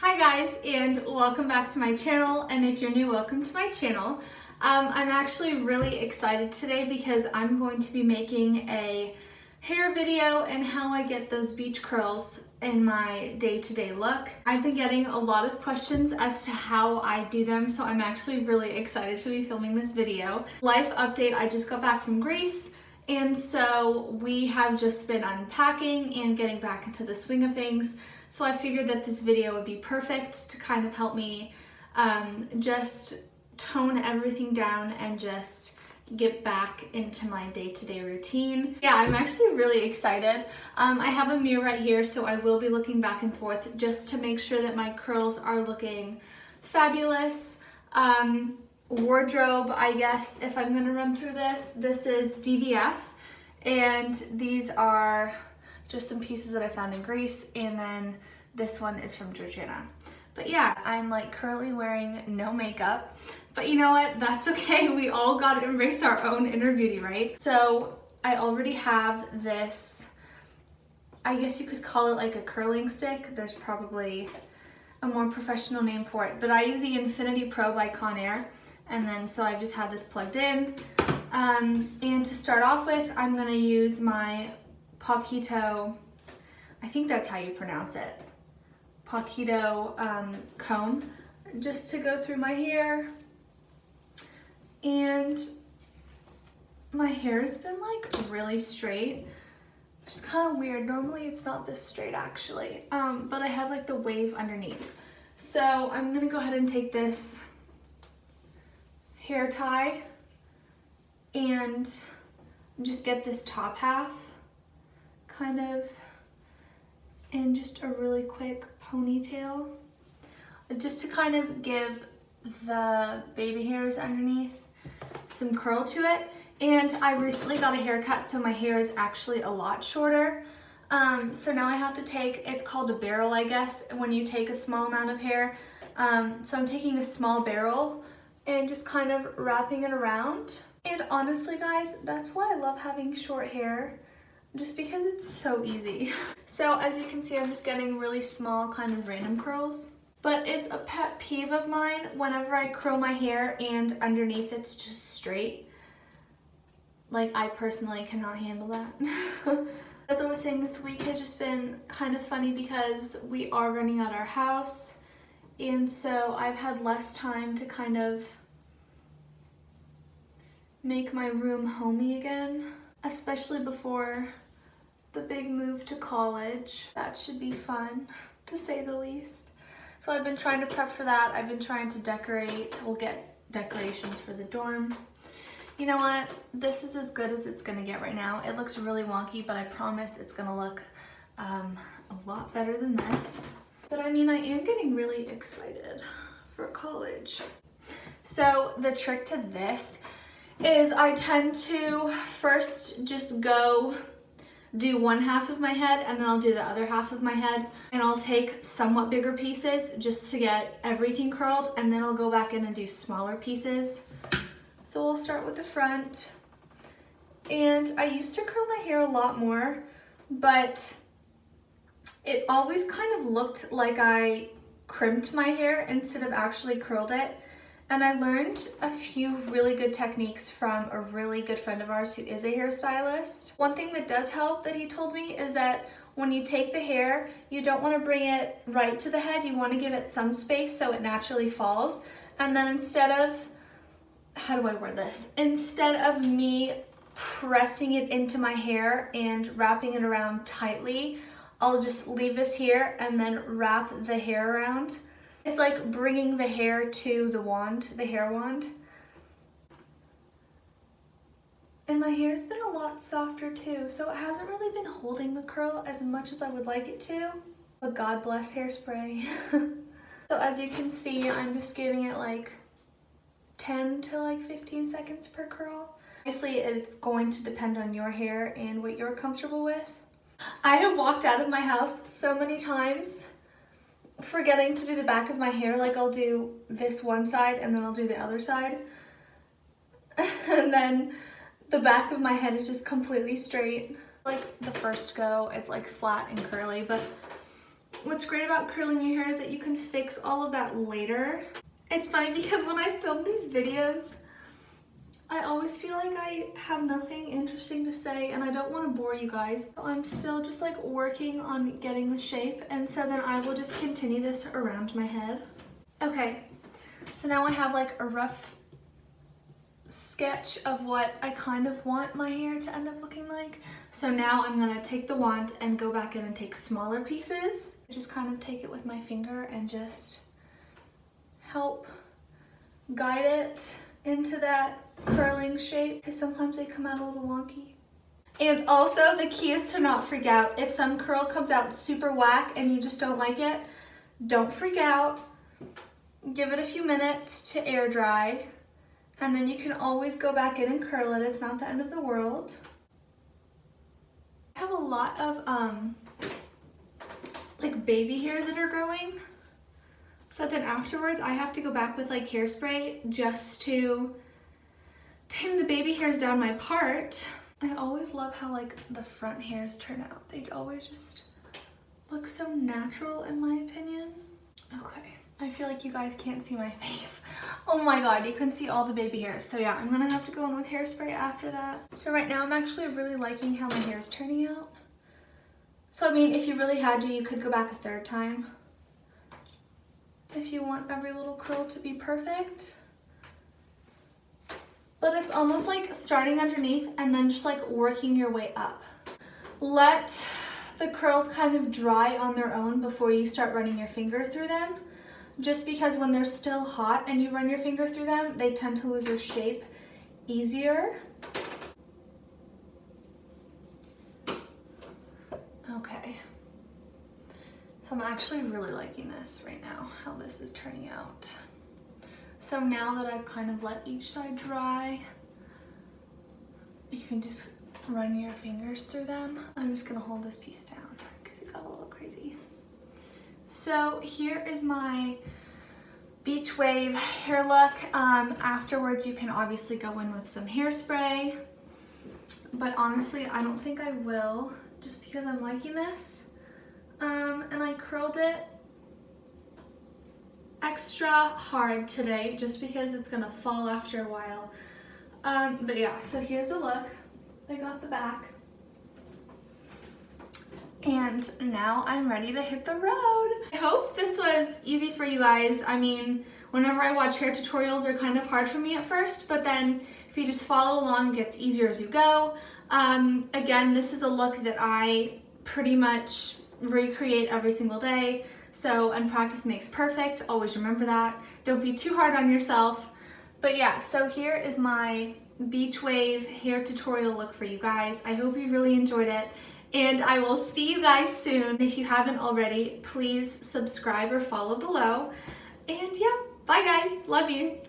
Hi guys, and welcome back to my channel, and if you're new, welcome to my channel. I'm actually really excited today because I'm going to be making a hair video and how I get those beach curls in my day-to-day look. I've been getting a lot of questions as to how I do them, so I'm actually really excited to be filming this video. Life update, I just got back from Greece, and so we have just been unpacking and getting back into the swing of things. So I figured that this video would be perfect to kind of help me just tone everything down and just get back into my day-to-day routine. Yeah, I'm actually really excited. I have a mirror right here, so I will be looking back and forth just to make sure that my curls are looking fabulous. Wardrobe, I guess, if I'm gonna run through this is DVF, and these are just some pieces that I found in Greece, and then this one is from Georgina. But yeah, I'm like currently wearing no makeup, but you know what, that's okay. We all gotta embrace our own inner beauty, right? So I already have this, I guess you could call it like a curling stick. There's probably a more professional name for it, but I use the Infinity Pro by Conair, and then so I just have this plugged in. And to start off with, I'm gonna use my Paquito, I think that's how you pronounce it, Paquito comb, just to go through my hair. And my hair has been like really straight, which is kind of weird. Normally it's not this straight actually, but I have like the wave underneath. So I'm gonna go ahead and take this hair tie and just get this top half kind of in just a really quick ponytail, just to kind of give the baby hairs underneath some curl to it. And I recently got a haircut, so my hair is actually a lot shorter. So now I have to take, it's called a barrel, I guess, when you take a small amount of hair. So I'm taking a small barrel and just kind of wrapping it around. And honestly guys, that's why I love having short hair, just because it's so easy. So as you can see, I'm just getting really small kind of random curls, but it's a pet peeve of mine whenever I curl my hair and underneath it's just straight. Like, I personally cannot handle that. As I was saying, this week has just been kind of funny because we are renting out our house, and so I've had less time to kind of make my room homey again, especially before the big move to college. That should be fun, to say the least. So I've been trying to prep for that. I've been trying to decorate. We'll get decorations for the dorm. You know what? This is as good as it's gonna get right now. It looks really wonky, but I promise it's gonna look a lot better than this. But I mean, I am getting really excited for college. So the trick to this is I tend to first just go do one half of my head, and then I'll do the other half of my head, and I'll take somewhat bigger pieces just to get everything curled, and then I'll go back in and do smaller pieces. So we'll start with the front. And I used to curl my hair a lot more, but it always kind of looked like I crimped my hair instead of actually curled it. And I learned a few really good techniques from a really good friend of ours who is a hairstylist. One thing that does help that he told me is that when you take the hair, you don't want to bring it right to the head. You want to give it some space so it naturally falls. And then instead of, how do I word this? Instead of me pressing it into my hair and wrapping it around tightly, I'll just leave this here and then wrap the hair around. It's like bringing the hair to the wand, the hair wand. And my hair's been a lot softer too, so it hasn't really been holding the curl as much as I would like it to. But God bless hairspray. So as you can see, I'm just giving it like 10 to like 15 seconds per curl. Obviously, it's going to depend on your hair and what you're comfortable with. I have walked out of my house so many times forgetting to do the back of my hair. Like, I'll do this one side and then I'll do the other side. And then the back of my head is just completely straight. Like the first go, it's like flat and curly, but What's great about curling your hair is that you can fix all of that later. It's funny because when I film these videos, I always feel like I have nothing interesting to say and I don't want to bore you guys. So I'm still just like working on getting the shape, and so then I will just continue this around my head. Okay, so now I have like a rough sketch of what I kind of want my hair to end up looking like. So now I'm gonna take the wand and go back in and take smaller pieces. Just kind of take it with my finger and just help guide it into that curling shape, because sometimes they come out a little wonky. And also the key is to not freak out. If some curl comes out super whack and you just don't like it, don't freak out. Give it a few minutes to air dry, and then you can always go back in and curl it. It's not the end of the world. I have a lot of like baby hairs that are growing. So then afterwards I have to go back with like hairspray just to tame the baby hairs down my part. I always love how like the front hairs turn out. They always just look so natural in my opinion. Okay, I feel like you guys can't see my face. Oh my god, you can see all the baby hairs. So yeah, I'm gonna have to go in with hairspray after that. So right now I'm actually really liking how my hair is turning out. So I mean, if you really had to, you could go back a third time if you want every little curl to be perfect. But it's almost like starting underneath and then just like working your way up. Let the curls kind of dry on their own before you start running your finger through them. Just because when they're still hot and you run your finger through them, they tend to lose their shape easier. Okay. So I'm actually really liking this right now, how this is turning out. So now that I've kind of let each side dry, you can just run your fingers through them. I'm just gonna hold this piece down because it got a little crazy. So here is my beach wave hair look. Afterwards you can obviously go in with some hairspray, but honestly I don't think I will, just because I'm liking this. And I curled it extra hard today just because it's gonna fall after a while. But yeah, so here's the look. I got the back. And now I'm ready to hit the road. I hope this was easy for you guys. I mean, whenever I watch hair tutorials, they're kind of hard for me at first, but then if you just follow along, it gets easier as you go. Again, this is a look that I pretty much recreate every single day. So, and practice makes perfect. Always remember that. Don't be too hard on yourself. But yeah, so here is my beach wave hair tutorial look for you guys. I hope you really enjoyed it. And I will see you guys soon. If you haven't already, please subscribe or follow below. And yeah, bye guys. Love you.